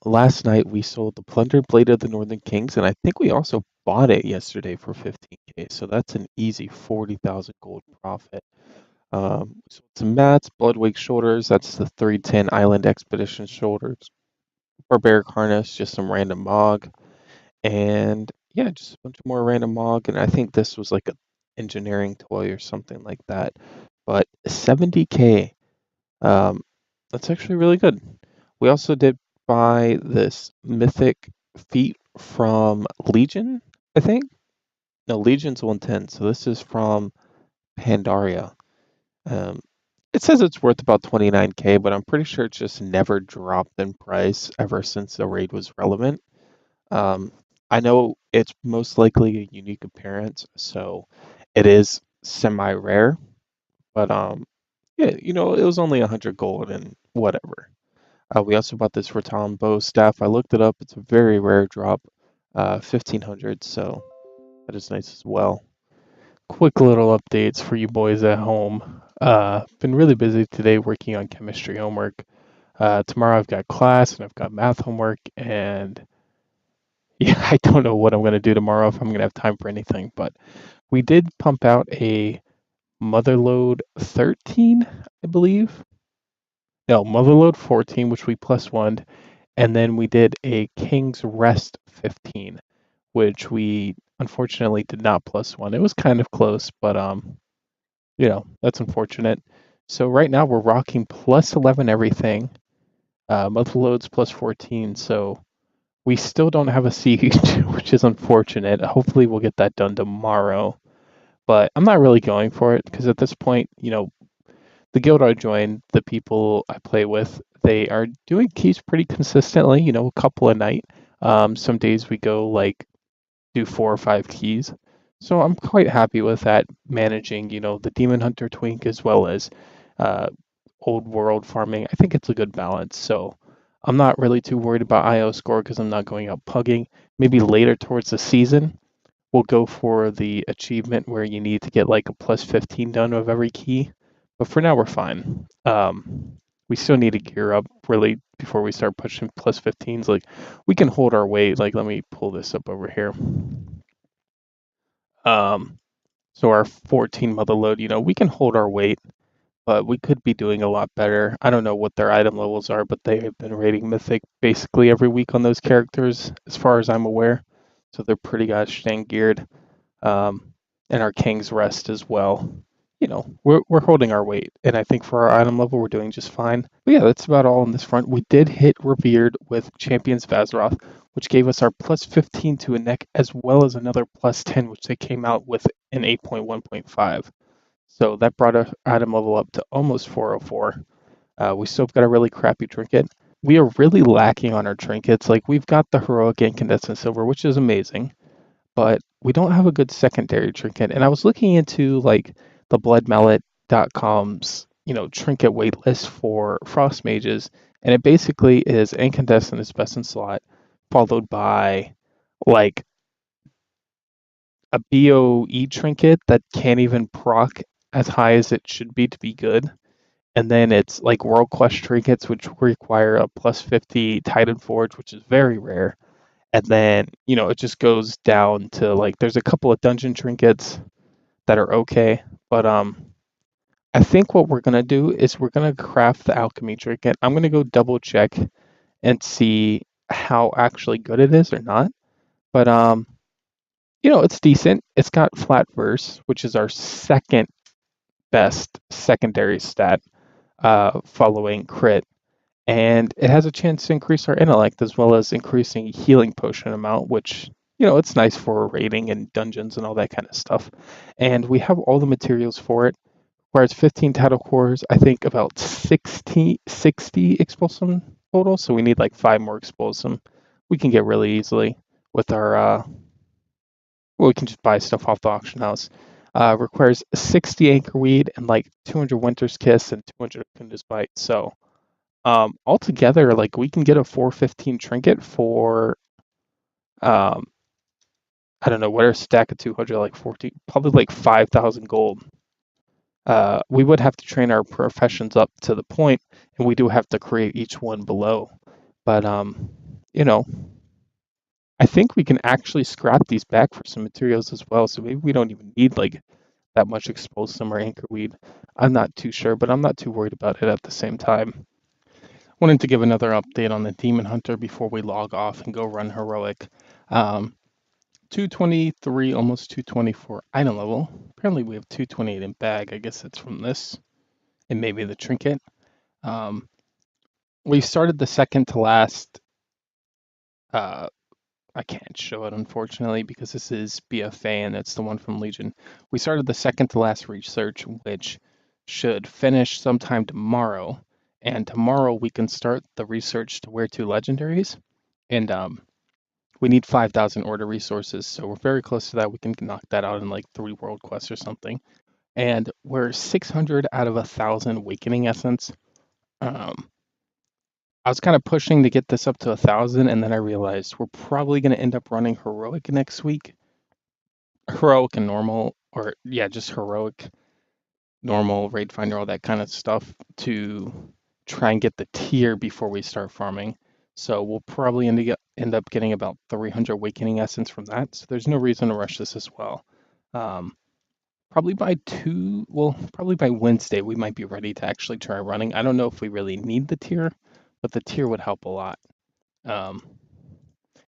Last night we sold the Plundered Blade of the Northern Kings, and I think we also bought it yesterday for 15K. So that's an easy 40,000 gold profit. We sold some mats, Bloodwake shoulders. That's the 310 Island Expedition shoulders. Barbaric harness, just some random mog, and yeah, just a bunch of more random mog. And I think this was like a engineering toy or something like that. But 70K. Um, that's actually really good. We also did buy this mythic feat from Legion, I think. No, Legion's 110. So this is from Pandaria. Um, it says it's worth about 29K, but I'm pretty sure it's just never dropped in price ever since the raid was relevant. Um, I know it's most likely a unique appearance, so it is semi-rare, but yeah, it was only 100 gold and whatever. We also bought this Rattan bow staff. I looked it up. It's a very rare drop, 1500, so that is nice as well. Quick little updates for you boys at home. Been really busy today working on chemistry homework. Tomorrow I've got class and I've got math homework, and yeah, I don't know what I'm going to do tomorrow if I'm going to have time for anything, but we did pump out a Motherload 13, I believe. No, Motherload 14, which we plus one, and then we did a King's Rest 15, which we unfortunately did not plus one. It was kind of close, but that's unfortunate. So right now we're rocking plus 11 everything. Motherloads plus 14, so we still don't have a siege, which is unfortunate. Hopefully we'll get that done tomorrow. But I'm not really going for it because at this point, the guild I joined, the people I play with, they are doing keys pretty consistently, a couple a night. Some days we go like do 4 or 5 keys. So I'm quite happy with that, managing, the Demon Hunter twink as well as uh, old world farming. I think it's a good balance. So I'm not really too worried about IO score because I'm not going out pugging. Maybe later towards the season, we'll go for the achievement where you need to get like a plus 15 done of every key. But for now, we're fine. We still need to gear up really before we start pushing plus 15s. Like we can hold our weight. Like let me pull this up over here. Um, so our 14 mother load, we can hold our weight, but we could be doing a lot better. I don't know what their item levels are, but they have been rating Mythic basically every week on those characters, as far as I'm aware. So they're pretty gosh dang geared. Um, and our King's Rest as well. We're holding our weight, and I think for our item level, we're doing just fine. But yeah, that's about all on this front. We did hit Revered with Champions Vazaroth, which gave us our plus 15 to a neck, as well as another plus 10, which they came out with an 8.1.5. So that brought our item level up to almost 404. We still got a really crappy trinket. We are really lacking on our trinkets. Like we've got the heroic incandescent silver, which is amazing, but we don't have a good secondary trinket. And I was looking into like the bloodmallet.com's, trinket wait list for frost mages, and it basically is incandescent is best in slot, followed by like a BOE trinket that can't even proc as high as it should be to be good. And then it's like World Quest trinkets, which require a plus 50 Titan Forge, which is very rare. And then, it just goes down to like there's a couple of dungeon trinkets that are okay. But I think what we're gonna do is we're gonna craft the alchemy trinket. I'm gonna go double check and see how actually good it is or not. But it's decent. It's got flat verse, which is our second best secondary stat, following crit. And it has a chance to increase our intellect as well as increasing healing potion amount, which it's nice for raiding and dungeons and all that kind of stuff. And we have all the materials for it. Requires 15 tattle cores, I think about 60 expulsum total. So we need like 5 more expulsum. We can get really easily with our well, we can just buy stuff off the auction house. Requires 60 anchor weed and like 200 winter's kiss and 200 kunda's bite. So altogether, like we can get a 415 trinket for um, I don't know what are stack of 200, like 14, probably like 5,000 gold. We would have to train our professions up to the point, and we do have to create each one below. But you know, I think we can actually scrap these back for some materials as well. So maybe we don't even need like that much exposum or anchorweed. I'm not too sure, but I'm not too worried about it at the same time. Wanted to give another update on the Demon Hunter before we log off and go run heroic. Um, 223, almost 224 item level. Apparently we have 228 in bag. I guess that's from this and maybe the trinket. Um, we started the second to last. Uh, I can't show it unfortunately because this is BFA and it's the one from Legion. We started the second to last research, which should finish sometime tomorrow. And tomorrow we can start the research to where to legendaries. And we need 5,000 order resources, so we're very close to that. We can knock that out in like 3 world quests or something. And we're 600 out of 1,000 awakening essence. Um, I was kind of pushing to get this up to 1,000, and then I realized we're probably going to end up running heroic next week. Heroic and normal, or yeah, just heroic, normal, raid finder, all that kind of stuff to try and get the tier before we start farming. So we'll probably end up getting about 300 awakening essence from that. So there's no reason to rush this as well. Um, probably by probably by Wednesday, we might be ready to actually try running. I don't know if we really need the tier, but the tier would help a lot. Um,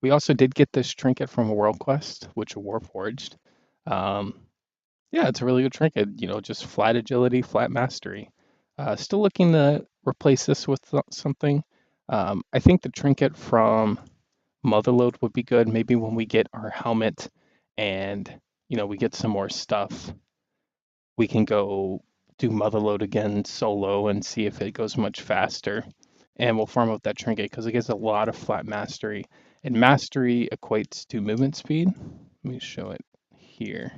we also did get this trinket from a world quest, which war forged. Um, yeah, it's a really good trinket. Just flat agility, flat mastery. Still looking to replace this with something. I think the trinket from Motherload would be good. Maybe when we get our helmet and we get some more stuff, we can go do Motherload again solo and see if it goes much faster. And we'll farm out that trinket because it gives a lot of flat mastery. And mastery equates to movement speed. Let me show it here.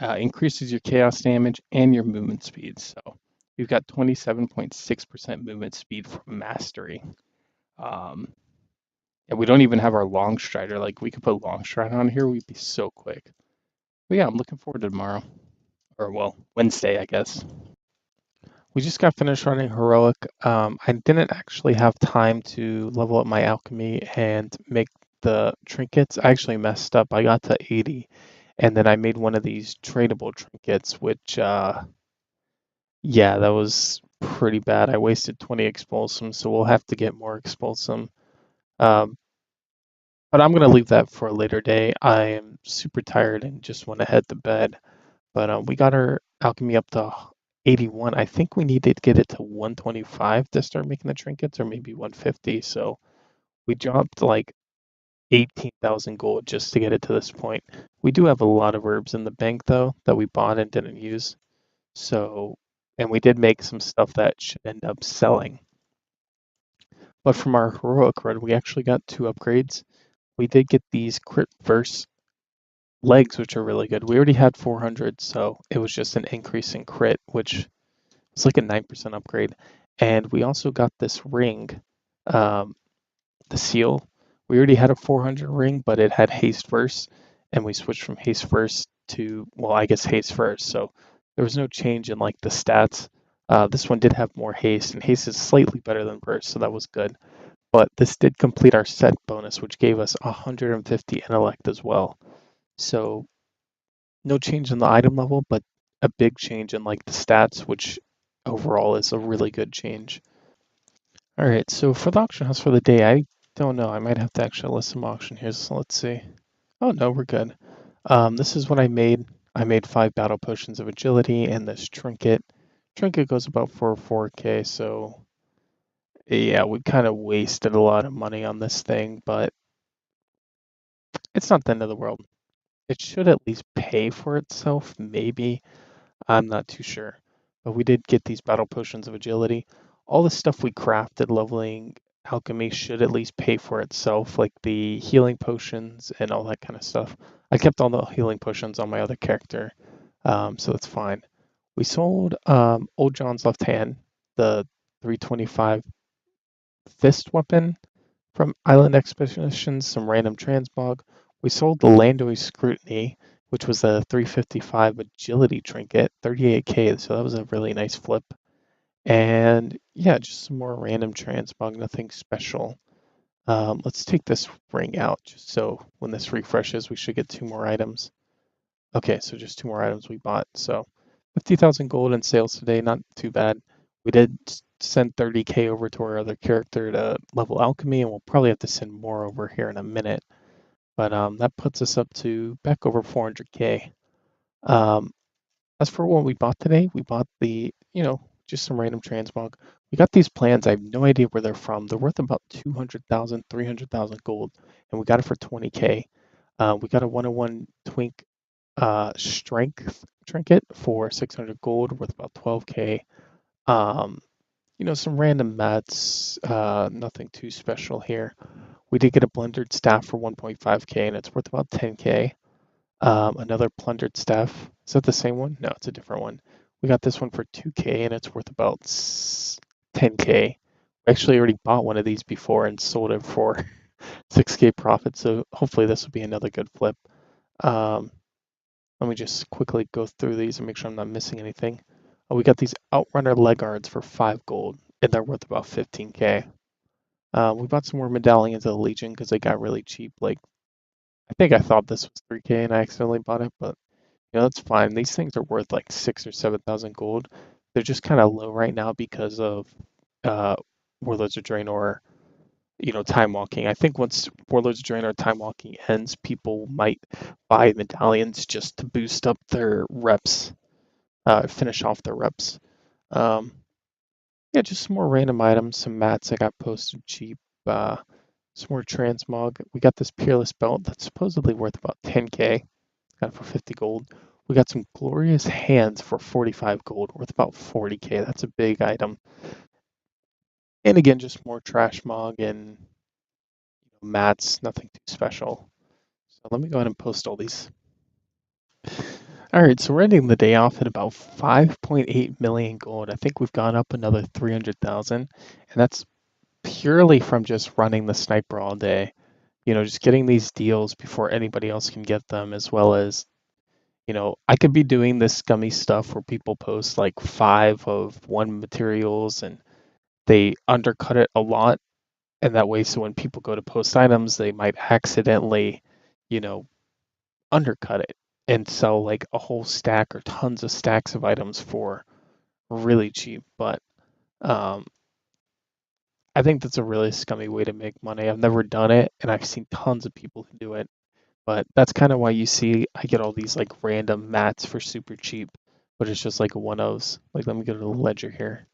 Increases your chaos damage and your movement speed. So we've got 27.6% movement speed from mastery. Um, and we don't even have our long strider. Like we could put long strider on here, we'd be so quick. But yeah, I'm looking forward to tomorrow. Or well, Wednesday, I guess. We just got finished running heroic. I didn't actually have time to level up my alchemy and make the trinkets. I actually messed up. I got to 80, and then I made one of these tradable trinkets, which yeah, that was pretty bad. I wasted 20 expulsum, so we'll have to get more expulsum. Um, but I'm gonna leave that for a later day. I am super tired and just want to head to bed. But we got our alchemy up to 81. I think we need to get it to 125 to start making the trinkets, or maybe 150. So we dropped like 18,000 gold just to get it to this point. We do have a lot of herbs in the bank though that we bought and didn't use. So, and we did make some stuff that should end up selling. But from our heroic run, we actually got 2 upgrades. We did get these crit verse legs, which are really good. We already had 400, so it was just an increase in crit, which is like a 9% upgrade. And we also got this ring, um, the seal. We already had a 400 ring, but it had haste first, and we switched from haste first to, well, I guess haste first. So there was no change in like the stats. This one did have more haste, and haste is slightly better than burst, so that was good. But this did complete our set bonus, which gave us 150 intellect as well. So no change in the item level, but a big change in like the stats, which overall is a really good change. All right, so for the auction house for the day, I don't know. I might have to actually list some auction here. So let's see. Oh no, we're good. This is what I made. I made 5 battle potions of agility and this trinket. Trinket goes about 4k, so yeah, we kind of wasted a lot of money on this thing, but it's not the end of the world. It should at least pay for itself, maybe. I'm not too sure. But we did get these battle potions of agility. All the stuff we crafted leveling alchemy should at least pay for itself, like the healing potions and all that kind of stuff. I kept all the healing potions on my other character, so that's fine. We sold Old John's left hand, the 325 fist weapon from Island Expeditions, some random transmog. We sold the Landoy Scrutiny, which was a 355 agility trinket, 38k, so that was a really nice flip. And yeah, just some more random transmog, nothing special. Let's take this ring out just so when this refreshes, we should get 2 more items. Okay, so just 2 more items we bought. So 50,000 gold in sales today, not too bad. We did send 30k over to our other character to level alchemy, and we'll probably have to send more over here in a minute. But that puts us up to back over 400k. Um, as for what we bought today, we bought just some random transmog. We got these plans. I have no idea where they're from. They're worth about 200,000, 300,000 gold, and we got it for 20k. We got a 101 twink strength trinket for 600 gold, worth about 12k. Um, some random mats, nothing too special here. We did get a blundered staff for 1.5k, and it's worth about 10k. Another plundered staff. Is that the same one? No, it's a different one. We got this one for 2k, and it's worth about 10k. We actually already bought one of these before and sold it for 6k profit, so hopefully this will be another good flip. Um, Let me just quickly go through these and make sure I'm not missing anything. Oh, we got these Outrunner leg guards for 5 gold, and they're worth about 15k. We bought some more medallions of the Legion because they got really cheap. Like, I think I thought this was 3k and I accidentally bought it, but that's fine. These things are worth like 6 or 7,000 gold. They're just kind of low right now because of uh, Warlords of Draenor, time walking. I think once Warlords of Draenor time walking ends, people might buy medallions just to boost up their reps, finish off their reps. Um, yeah, just some more random items, some mats I got posted cheap, some more transmog. We got this Peerless belt that's supposedly worth about 10k, got it for 50 gold. We got some glorious hands for 45 gold, worth about 40k. That's a big item. And again, just more trash mog and mats, nothing too special. So let me go ahead and post all these. All right, so we're ending the day off at about 5.8 million gold. I think we've gone up another 300,000, and that's purely from just running the sniper all day. Just getting these deals before anybody else can get them, as well as, I could be doing this scummy stuff where people post like 5 of 1 materials and they undercut it a lot, and that way, so when people go to post items, they might accidentally, you know, undercut it and sell like a whole stack or tons of stacks of items for really cheap. But um, I think that's a really scummy way to make money. I've never done it, and I've seen tons of people who do it. But that's kind of why you see I get all these like random mats for super cheap, but it's just like one ofs. Like, let me go to the ledger here.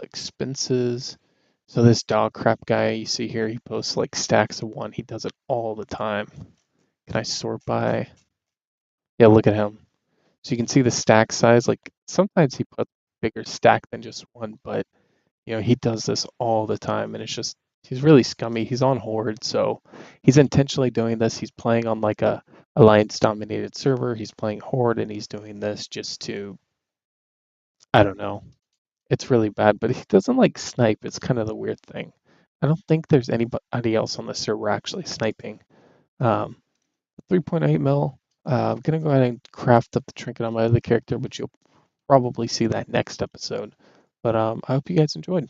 Expenses. So this dog crap guy you see here, he posts like stacks of 1. He does it all the time. Can I sort by? Yeah, look at him. So you can see the stack size. Like, sometimes he puts bigger stack than just 1, but he does this all the time, and he's really scummy. He's on Horde, so he's intentionally doing this. He's playing on like a alliance dominated server. He's playing Horde, and he's doing this just to, I don't know. It's really bad, but he doesn't like snipe. It's kind of the weird thing. I don't think there's anybody else on the server actually sniping. Um, 3.8 mil. I'm gonna go ahead and craft up the trinket on my other character, but you'll probably see that next episode. But I hope you guys enjoyed.